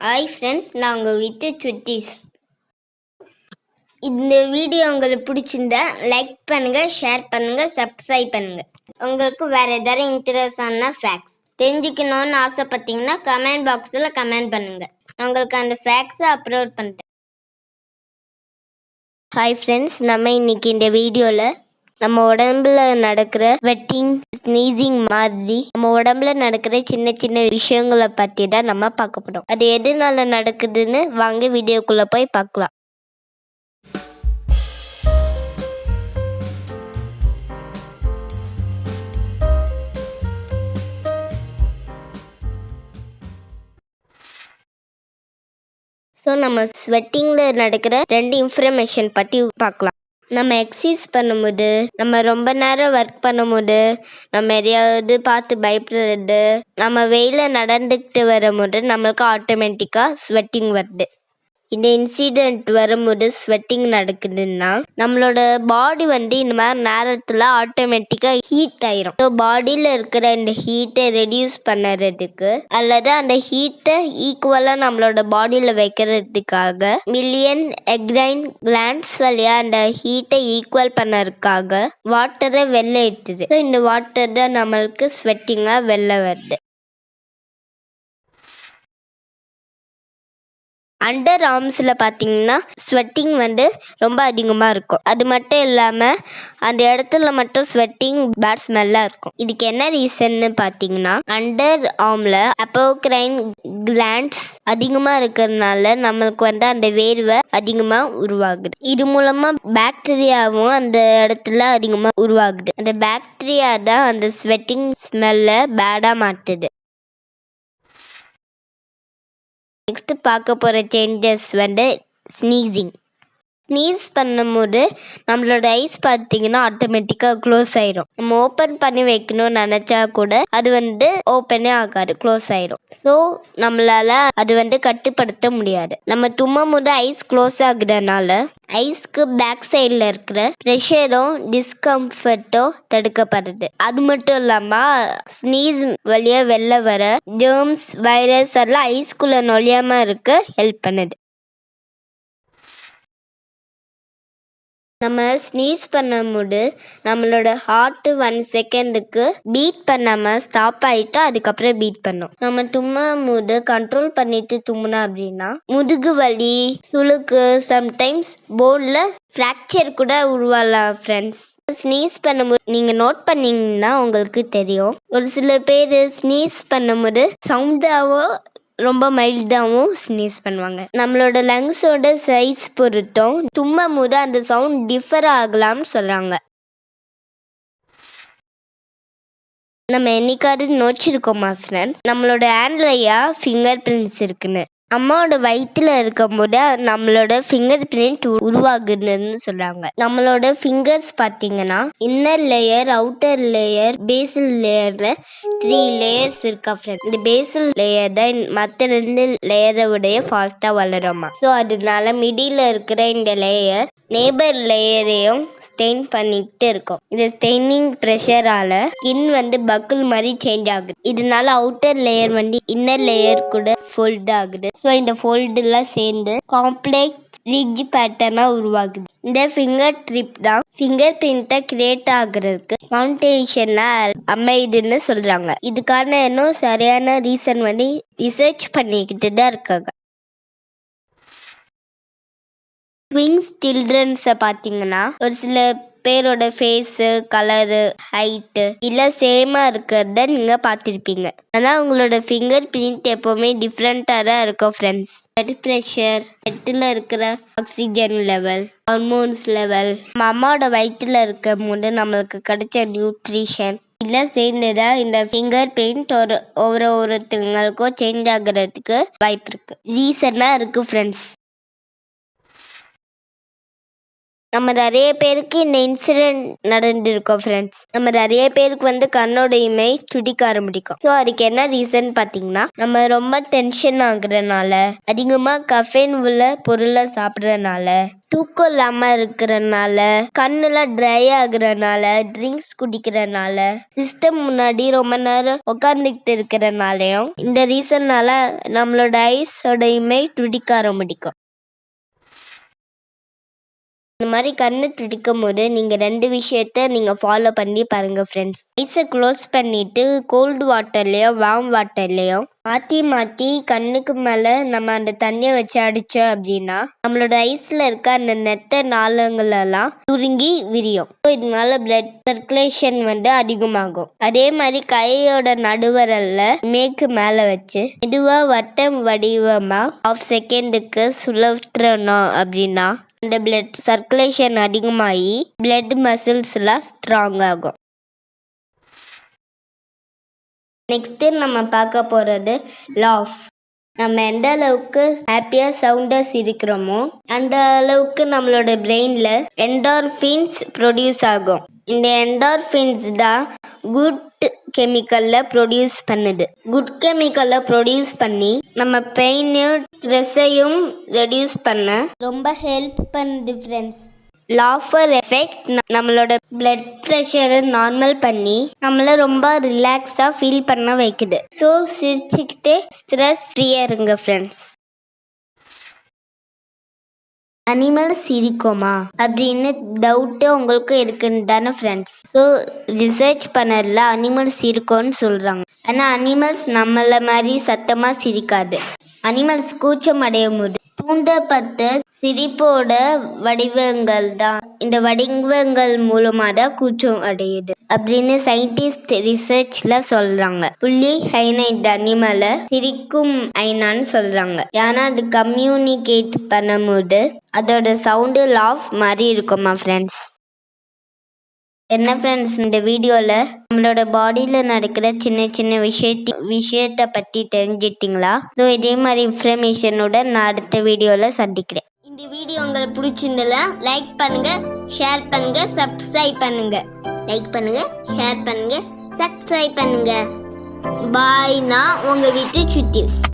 Hi friends, நான் உங்கள் வீட்டு சுட்டீஸ். இந்த வீடியோ உங்களுக்கு பிடிச்சிருந்தா லைக் பண்ணுங்கள், ஷேர் பண்ணுங்கள், சப்ஸ்கிரைப் பண்ணுங்கள். உங்களுக்கு வேறு ஏதாவது இன்ட்ரெஸ்டான ஃபேக்ட்ஸ் தெரிஞ்சுக்கணும்னு ஆசைப்பட்டீங்கன்னா கமெண்ட் பாக்ஸில் கமெண்ட் பண்ணுங்கள். உங்களுக்கு அந்த ஃபேக்ட்ஸை அப்லோட் பண்ணிட்டேன். ஹாய் ஃப்ரெண்ட்ஸ், நம்ம இன்னைக்கு இந்த வீடியோவில் நம்ம உடம்புல நடக்கிற ஸ்வெட்டிங், ஸ்னீசிங் மாதிரி நம்ம உடம்புல நடக்கிற சின்ன சின்ன விஷயங்களை பற்றி தான் நம்ம பார்க்க போறோம். அது எதனால நடக்குதுன்னு வாங்க வீடியோக்குள்ளே போய் பார்க்கலாம். ஸோ நம்ம ஸ்வெட்டிங்கில் நடக்கிற 2 இன்ஃபர்மேஷன் பற்றி பார்க்கலாம். நம்ம எக்ஸசைஸ் பண்ணும்போது, நம்ம ரொம்ப நேரம் ஒர்க் பண்ணும்போது, நம்ம எதையாவது பார்த்து பயப்படுறது, நம்ம வெயிலில் நடந்துக்கிட்டு வரும்போது நம்மளுக்கு ஆட்டோமேட்டிக்காக ஸ்வெட்டிங் வருது. இந்த இன்சிடென்ட் வரும்போது ஸ்வெட்டிங் நடக்குதுன்னா நம்மளோட பாடி இந்த மாதிரி நேரத்தில் ஆட்டோமேட்டிக்காக ஹீட் ஆயிரும். ஸோ பாடியில் இருக்கிற இந்த ஹீட்டை ரெடியூஸ் பண்ணுறதுக்கு அல்லது அந்த ஹீட்டை ஈக்குவலாக நம்மளோட பாடியில் வைக்கிறதுக்காக மில்லியன் எக்ரைன் கிளாண்ட்ஸ் வழியாக அந்த ஹீட்டை ஈக்குவல் பண்ணறதுக்காக வாட்டரை வெளில ஏற்றுது. ஸோ இந்த வாட்டர் தான் நம்மளுக்கு ஸ்வெட்டிங்காக வெளில வருது. அண்டர் ஆர்ம்ஸில் பார்த்தீங்கன்னா ஸ்வெட்டிங் ரொம்ப அதிகமாக இருக்கும். அது மட்டும் இல்லாமல் அந்த இடத்துல மட்டும் ஸ்வெட்டிங் பேட் ஸ்மெல்லாக இருக்கும். இதுக்கு என்ன ரீசன்னு பார்த்தீங்கன்னா, அண்டர் ஆர்மில் அப்போக்ரைன் கிளாண்ட்ஸ் அதிகமாக இருக்கிறதுனால நம்மளுக்கு அந்த வேர்வை அதிகமாக உருவாகுது. இது மூலமாக பாக்டீரியாவும் அந்த இடத்துல அதிகமாக உருவாகுது. அந்த பாக்டீரியா தான் அந்த ஸ்வெட்டிங் ஸ்மெல்லை பேடாக மாற்றுது. நெக்ஸ்ட் பார்க்க போகிற சேஞ்சஸ் ஸ்னீசிங். ஸ்னீஸ் பண்ணும்போது நம்மளோட ஐஸ் பார்த்தீங்கன்னா ஆட்டோமேட்டிக்காக க்ளோஸ் ஆயிரும். நம்ம ஓப்பன் பண்ணி வைக்கணும்னு நினச்சா கூட அது ஓப்பனே ஆகாது, க்ளோஸ் ஆயிரும். ஸோ நம்மளால அது கட்டுப்படுத்த முடியாது. நம்ம தும்மும் போது ஐஸ் க்ளோஸ் ஆகுறதுனால ஐஸ்க்கு பேக் சைடில் இருக்கிற ப்ரெஷரும் டிஸ்கம்ஃபர்ட்டும் தடுக்கப்படுது. அது மட்டும் இல்லாமல் ஸ்னீஸ் வழியாக வெளில வர ஜெர்ம்ஸ், வைரஸ் எல்லாம் ஐஸ்குள்ளே நுழையாமல் இருக்க ஹெல்ப் பண்ணுது. நம்ம ஸ்னீஸ் பண்ணும்போது நம்மளோட ஹார்ட்டு 1 செகண்டுக்கு பீட் பண்ணாமல் ஸ்டாப் ஆகிட்டு அதுக்கப்புறம் பீட் பண்ணும். நம்ம தும்மும் போது கண்ட்ரோல் பண்ணிட்டு தும்முனா அப்படின்னா முதுகு வலி, சுளுக்கு, சம்டைம்ஸ் போனில் ஃப்ராக்சர் கூட உருவாகலாம் ஃப்ரெண்ட்ஸ். ஸ்னீஸ் பண்ணும்போது நீங்கள் நோட் பண்ணீங்கன்னா உங்களுக்கு தெரியும், ஒரு சில பேர் ஸ்னீஸ் பண்ணும்போது சவுண்டாவோ ரொம்ப மைல்டாகவும் ஸ்னீஸ் பண்ணுவாங்க. நம்மளோட லங்ஸோட சைஸ் பொறுத்தும் தும்மும் போது அந்த சவுண்ட் டிஃபர் ஆகலாம்னு சொல்கிறாங்க. நம்ம என்னைக்காவது நோச்சிருக்கோமா ஃப்ரெண்ட்ஸ், நம்மளோட ஹேண்ட்லையா ஃபிங்கர் பிரிண்ட்ஸ் இருக்குன்னு. அம்மாவோட வயிற்றுல இருக்கும் போது நம்மளோட ஃபிங்கர் பிரிண்ட் உருவாகுதுன்னு சொல்றாங்க. நம்மளோட ஃபிங்கர்ஸ் பார்த்தீங்கன்னா inner layer, outer layer, basal லேயர்ல 3 லேயர்ஸ் இருக்கா ஃப்ரெண்ட். இந்த பேசல் லேயர் தான் மற்ற 2 லேயரை விட ஃபாஸ்டா வளருமா. ஸோ அதனால மிடில் இருக்கிற இந்த லேயர் நேபர் லேயரையும் ஸ்டெயின் பண்ணிக்கிட்டு இருக்கும். இந்த ஸ்டெயினிங் ப்ரெஷரால ஸ்கின் பக்கிள் மாதிரி சேஞ்ச் ஆகுது. இதனால அவுட்டர் லேயர் இன்னர் லேயர் கூட ஃபோல்ட் ஆகுது. ஸோ இந்த ஃபோல்டுலாம் சேர்ந்து காம்ப்ளெக்ஸ் ரிட்ஜ் பேட்டர்னாக உருவாகுது. இந்த ஃபிங்கர் ட்ரிப் தான் ஃபிங்கர் பிரிண்ட்டை கிரியேட் ஆகுறதுக்கு ஃபவுண்டேஷனாக அமையுதுன்னு சொல்கிறாங்க. இதுக்கான இன்னும் சரியான ரீசன் ரிசர்ச் பண்ணிக்கிட்டு தான் இருக்காங்க. ட்வின்ஸ் சில்ட்ரன்ஸை பார்த்தீங்கன்னா ஒரு சில பேரோட ஃபேஸு, கலரு, ஹைட்டு இல்லை சேமாக இருக்கிறத நீங்கள் பார்த்துருப்பீங்க. ஆனால் உங்களோட ஃபிங்கர் பிரிண்ட் எப்போவுமே டிஃப்ரெண்ட்டாக தான் இருக்கும் ஃப்ரெண்ட்ஸ். பிளட் ப்ரெஷர், ஹெட்டில் இருக்கிற ஆக்சிஜன் லெவல், ஹார்மோன்ஸ் லெவல், நம்ம அம்மாவோட வயிற்றில் இருக்கும் போது நம்மளுக்கு கிடைச்ச நியூட்ரிஷன் இல்லை சேர்ந்துதான் இந்த ஃபிங்கர் பிரிண்ட் ஒவ்வொருத்தங்களுக்கும் சேஞ்ச் ஆகுறதுக்கு வாய்ப்பு இருக்குது, ரீசனாக இருக்குது ஃப்ரெண்ட்ஸ். நம்ம நிறைய பேருக்கு இந்த இன்சிடென்ட் நடந்திருக்கோம் ஃப்ரெண்ட்ஸ். நம்ம நிறைய பேருக்கு கண்ணோட இமை துடிக்க ஆரம்பிக்கும். ஸோ அதுக்கு என்ன ரீசன் பார்த்தீங்கன்னா, நம்ம ரொம்ப டென்ஷன் ஆகுறதுனால, அதிகமாக கஃபைன் உள்ள பொருளை சாப்பிட்றதுனால, தூக்கம் இல்லாம இருக்கிறனால, கண்ணெல்லாம் ட்ரை ஆகுறதுனால, ட்ரிங்க்ஸ் குடிக்கிறதுனால, சிஸ்டம் முன்னாடி ரொம்ப நேரம் உட்காந்துக்கிட்டு இருக்கிறனாலையும், இந்த ரீசன்னால நம்மளோட ஐஸோட இமை துடிக்க ஆரம்பிக்கும். இந்த மாதிரி கண்ணு துடிக்கும் போது நீங்கள் 2 விஷயத்த நீங்கள் ஃபாலோ பண்ணி பாருங்க ஃப்ரெண்ட்ஸ். ஐஸை க்ளோஸ் பண்ணிட்டு கோல்டு வாட்டர்லேயோ வார்ம் வாட்டர்லேயோ மாற்றி மாற்றி கண்ணுக்கு மேலே நம்ம அந்த தண்ணியை வச்சு அடித்தோம் அப்படின்னா நம்மளோட ஐஸில் இருக்க அந்த நெட்ட நாளங்களெல்லாம் சுருங்கி விரியும். ஸோ இதனால பிளட் சர்க்குலேஷன் அதிகமாகும். அதே மாதிரி கையோட நடுவரல்ல மேற்கு மேலே வச்சு மெதுவாக வட்டம் வடிவமாக 1/2 செகண்டுக்கு சுழற்றணும் அப்படின்னா இந்த பிளட் சர்க்குலேஷன் அதிகமாகி பிளட் மசில்ஸ்லாம் ஸ்ட்ராங் ஆகும். நெக்ஸ்ட் நம்ம பார்க்க போகிறது லாஃப். நம்ம எந்த அளவுக்கு ஹாப்பியாக சவுண்டர்ஸ் இருக்கிறோமோ அந்த அளவுக்கு நம்மளோட பிரெயினில் என்டார்ஃபின்ஸ் ப்ரொடியூஸ் ஆகும். இந்த என்டார்ஃபின்ஸ் தான் குட் கெமிக்கலில் ப்ரொடியூஸ் பண்ணுது. குட் கெமிக்கலில் ப்ரொடியூஸ் பண்ணி நம்ம பெயினையும் ஸ்ட்ரெஸ்ஸையும் ரெடியூஸ் பண்ண ரொம்ப ஹெல்ப் பண்ணுது ஃப்ரெண்ட்ஸ். லாஃபர் எஃபெக்ட் நம்மளோட பிளட் ப்ரெஷரை நார்மல் பண்ணி நம்மளை ரொம்ப ரிலாக்ஸாக ஃபீல் பண்ண வைக்குது. ஸோ சிரிச்சுக்கிட்டே ஸ்ட்ரெஸ் ஃப்ரீயாக இருங்க ஃப்ரெண்ட்ஸ். அனிமல் சிரிக்குமா அப்படின்னு டவுட்டு உங்களுக்கு இருக்குன்னு தானே ஃப்ரெண்ட்ஸ். ஸோ ரிசர்ச் பண்ணதில் அனிமல்ஸ் இருக்கும்னு சொல்கிறாங்க. ஆனால் அனிமல்ஸ் நம்மளை மாதிரி சத்தமாக சிரிக்காது. அனிமல்ஸ் கூச்சம் அடையும் போது தூண்டப்பட்ட சிரிப்போட வடிவங்கள் தான், இந்த வடிவங்கள் மூலமாக தான் கூச்சம் அடையுது அப்படின்னு சயின்டிஸ்ட் ரிசர்ச்ல சொல்றாங்க. புள்ளி ஐனா இந்த அனிமலை சிரிக்கும் ஐனான்னு சொல்றாங்க. ஏன்னா அது கம்யூனிகேட் பண்ணும்போது அதோட சவுண்டு லாஃப் மாதிரி இருக்குமா ஃப்ரெண்ட்ஸ். என்ன ஃப்ரெண்ட்ஸ், இந்த வீடியோவில் நம்மளோட பாடியில் நடக்கிற சின்ன சின்ன விஷயத்தை பற்றி தெரிஞ்சிட்டிங்களா? ஸோ இதே மாதிரி இன்ஃபர்மேஷனோட நான் அடுத்த வீடியோவில் சந்திக்கிறேன். இந்த வீடியோ உங்களுக்கு பிடிச்சிருந்தா லைக் பண்ணுங்க, ஷேர் பண்ணுங்க, சப்ஸ்கிரைப் பண்ணுங்க. லைக் பண்ணுங்க, ஷேர் பண்ணுங்க, சப்ஸ்கிரைப் பண்ணுங்க. பாய். நான் உங்கள் வீட்டு சுட்டீஸ்.